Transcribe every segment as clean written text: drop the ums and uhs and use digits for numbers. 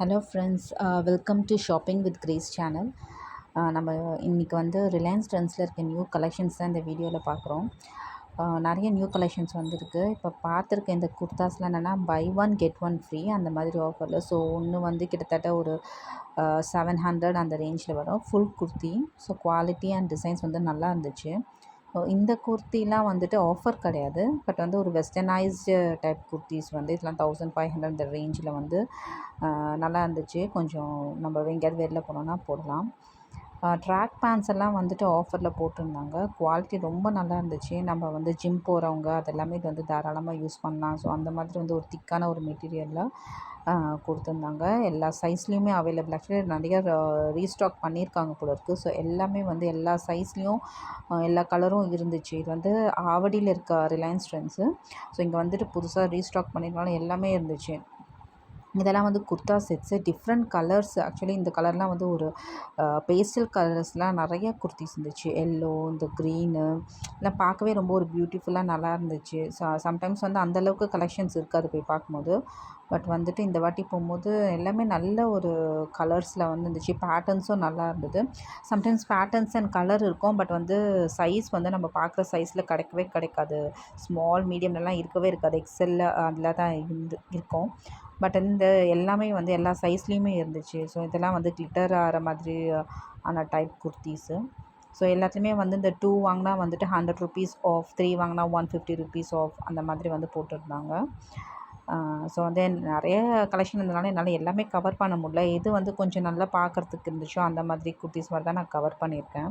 Hello friends, welcome to shopping with grace channel. நம்ம இன்றைக்கி வந்து ரிலையன்ஸ் ட்ரெண்ட்ஸில் இருக்க நியூ கலெக்ஷன்ஸ் தான் இந்த வீடியோவில் பார்க்குறோம். நிறைய நியூ கலெக்ஷன்ஸ் வந்திருக்கு. இப்போ பார்த்துருக்க இந்த குர்தாஸ்லாம் என்னென்னா buy one get one free அந்த மாதிரி ஆஃபரில். ஸோ ஒன்று வந்து கிட்டத்தட்ட ஒரு 700 அந்த ரேஞ்சில் வரும் full kurti. So quality and designs வந்து நல்லா இருந்துச்சு. இந்த குர்த்திலாம் வந்துட்டு ஆஃபர் கிடையாது, பட் வந்து ஒரு வெஸ்டர்னைஸ்டு டைப் குர்த்திஸ் வந்து இதெல்லாம் 1500 இந்த ரேஞ்சில் வந்து நல்லா இருந்துச்சு. கொஞ்சம் நம்ம எங்கேயாவது வெளில போனோன்னா போடலாம். ட்ராக் பேண்ட்ஸ் எல்லாம் வந்துட்டு ஆஃபரில் போட்டிருந்தாங்க. குவாலிட்டி ரொம்ப நல்லா இருந்துச்சு. நம்ம வந்து ஜிம் போகிறவங்க அதெல்லாமே இது வந்து தாராளமாக யூஸ் பண்ணலாம். ஸோ அந்த மாதிரி வந்து ஒரு திக்கான ஒரு மெட்டீரியலில் கொடுத்துருந்தாங்க. எல்லா சைஸ்லேயுமே அவைலபிள். ஆக்சுவலி நிறைய ரீஸ்டாக் பண்ணியிருக்காங்க போல இருக்குது. ஸோ எல்லாமே வந்து எல்லா சைஸ்லேயும் எல்லா கலரும் இருந்துச்சு. இது வந்து ஆவடியில் இருக்க ரிலையன்ஸ் ட்ரெண்ட்ஸு. ஸோ இங்கே வந்துட்டு புதுசாக ரீஸ்டாக் பண்ணியிருக்காங்க, எல்லாமே இருந்துச்சு. இதெல்லாம் வந்து kurta sets, different colours. Actually இந்த கலர்லாம் வந்து ஒரு பேஸ்டல் கலர்ஸ்லாம் நிறைய குர்த்திஸ் இருந்துச்சு. எல்லோ, இந்த க்ரீனு எல்லாம் பார்க்கவே ரொம்ப ஒரு பியூட்டிஃபுல்லாக நல்லா இருந்துச்சு. சம்டைம்ஸ் வந்து அந்தளவுக்கு கலெக்ஷன்ஸ் இருக்காது போய் பார்க்கும்போது. பட் வந்துட்டு இந்த வாட்டி போகும்போது எல்லாமே நல்ல ஒரு கலர்ஸில் வந்து இருந்துச்சு. பேட்டர்ன்ஸும் நல்லா இருந்தது. சம்டைம்ஸ் பேட்டர்ன்ஸ் அண்ட் கலர் இருக்கும், பட் வந்து சைஸ் வந்து நம்ம பார்க்குற சைஸில் கிடைக்காது. ஸ்மால் மீடியம்லலாம் இருக்கவே இருக்காது. எக்ஸலில் அதில் தான் இருக்கும். பட் இந்த எல்லாமே வந்து எல்லா சைஸ்லேயுமே இருந்துச்சு. ஸோ இதெல்லாம் வந்து கிளிட்டர் ஆகிற மாதிரி ஆன டைப் குர்த்தீஸு. ஸோ எல்லாத்துலேயுமே வந்து இந்த 2 வாங்கினா வந்துட்டு ₹100 ஆஃப், 3 வாங்கினா ₹150 ஆஃப் அந்த மாதிரி வந்து போட்டிருந்தாங்க. ஸோ வந்து நிறைய கலெக்ஷன் இருந்தனால என்னால் எல்லாமே கவர் பண்ண முடியல. எது வந்து கொஞ்சம் நல்லா பார்க்குறதுக்கு இருந்துச்சோ அந்த மாதிரி குர்த்திஸ் மாதிரி தான் நான் கவர் பண்ணியிருக்கேன்.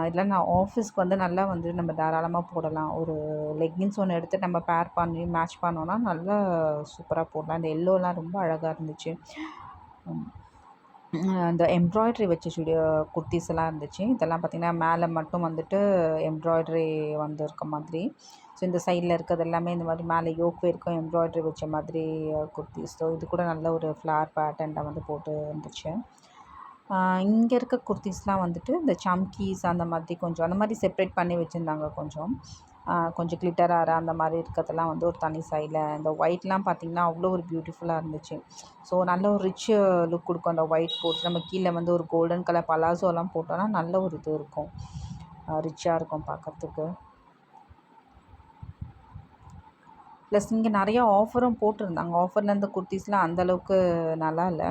இதில் நான் ஆஃபீஸ்க்கு வந்து நல்லா வந்து நம்ம தாராளமாக போடலாம். ஒரு லெக்கின்ஸ் ஒன்று எடுத்து நம்ம பேர் பண்ணி மேட்ச் பண்ணோன்னா நல்லா சூப்பராக போடலாம். இந்த எல்லோலாம் ரொம்ப அழகாக இருந்துச்சு. அந்த எம்ப்ராய்ட்ரி வச்ச குர்த்திஸ் எல்லாம் இருந்துச்சு. இதெல்லாம் பார்த்திங்கன்னா மேலே மட்டும் வந்துட்டு எம்ப்ராய்ட்ரி வந்து இருக்க மாதிரி. ஸோ இந்த சைடில் இருக்கிறது எல்லாமே இந்த மாதிரி மேலே யோக் வரைக்கும் எம்ப்ராய்ட்ரி வச்ச மாதிரி குர்த்திஸ். ஸோ இது கூட நல்ல ஒரு ஃப்ளார் பேட்டர்னில் வந்து போட்டு இருந்துச்சு. இங்கே இருக்க குர்த்திஸ்லாம் வந்துட்டு இந்த சம்கீஸ் அந்த மாதிரி கொஞ்சம் அந்த மாதிரி செப்ரேட் பண்ணி வச்சுருந்தாங்க. கொஞ்சம் கிளிட்டர் ஆர அந்த மாதிரி இருக்கிறதெல்லாம் வந்து ஒரு தனி சைடில். இந்த ஒயிட்லாம் பார்த்திங்கன்னா அவ்வளோ ஒரு பியூட்டிஃபுல்லாக இருந்துச்சு. ஸோ நல்ல ஒரு ரிச் லுக் கொடுக்கும் அந்த ஒயிட் போட்டு. நம்ம கீழே வந்து ஒரு கோல்டன் கலர் பலாசோலாம் போட்டோன்னா நல்ல ஒரு இது இருக்கும், ரிச்சாக இருக்கும் பார்க்குறதுக்கு. ப்ளஸ் இங்கே நிறையா ஆஃபரும் போட்டிருந்தாங்க. ஆஃபரில் இந்த குர்த்திஸ்லாம் அந்தளவுக்கு நல்லா இல்லை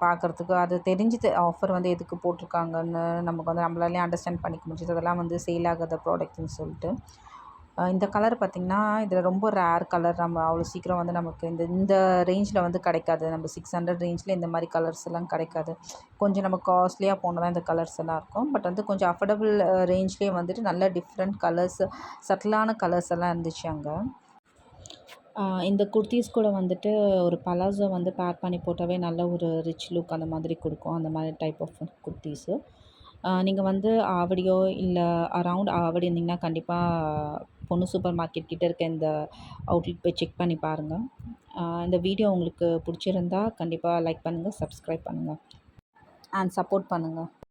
பார்க்குறதுக்கு. அது தெரிஞ்சுது ஆஃபர் வந்து எதுக்கு போட்டிருக்காங்கன்னு நமக்கு வந்து நம்மளாலே அண்டர்ஸ்டாண்ட் பண்ணிக்க முடிஞ்சுது. அதெல்லாம் வந்து சேல் ஆகாத ப்ராடக்ட்ஸ்னு சொல்லிட்டு. இந்த கலர் பார்த்திங்கன்னா இதில் ரொம்ப ரேர் கலர். நம்ம அவ்வளோ சீக்கிரம் வந்து நமக்கு இந்த ரேஞ்சில் வந்து கிடைக்காது. நம்ம 600 ரேஞ்சில் இந்த மாதிரி கலர்ஸ் எல்லாம் கிடைக்காது. கொஞ்சம் நம்ம காஸ்ட்லியாக போனால் தான் இந்த கலர்ஸ் எல்லாம் இருக்கும். பட் வந்து கொஞ்சம் அஃபோர்டபுள் ரேஞ்ச்லேயே வந்துட்டு நல்ல டிஃப்ரெண்ட் கலர்ஸ், சட்டிலான கலர்ஸ் எல்லாம் இருந்துச்சு அங்கே. இந்த குர்த்திஸ் கூட வந்துட்டு ஒரு பலாசோ வந்து பேர் பண்ணி போட்டாவே நல்ல ஒரு ரிச் லுக் அந்த மாதிரி கொடுக்கும். அந்த மாதிரி டைப் ஆஃப் குர்த்திஸு. நீங்கள் வந்து ஆவடியோ இல்லை அரவுண்ட் ஆவடி இருந்தீங்கன்னா கண்டிப்பாக பொண்ணு சூப்பர் மார்க்கெட் கிட்டே இருக்க இந்த அவுட்லெட் போய் செக் பண்ணி பாருங்கள். இந்த வீடியோ உங்களுக்கு பிடிச்சிருந்தா கண்டிப்பாக லைக் பண்ணுங்கள், சப்ஸ்கிரைப் பண்ணுங்கள் அண்ட் சப்போர்ட் பண்ணுங்கள்.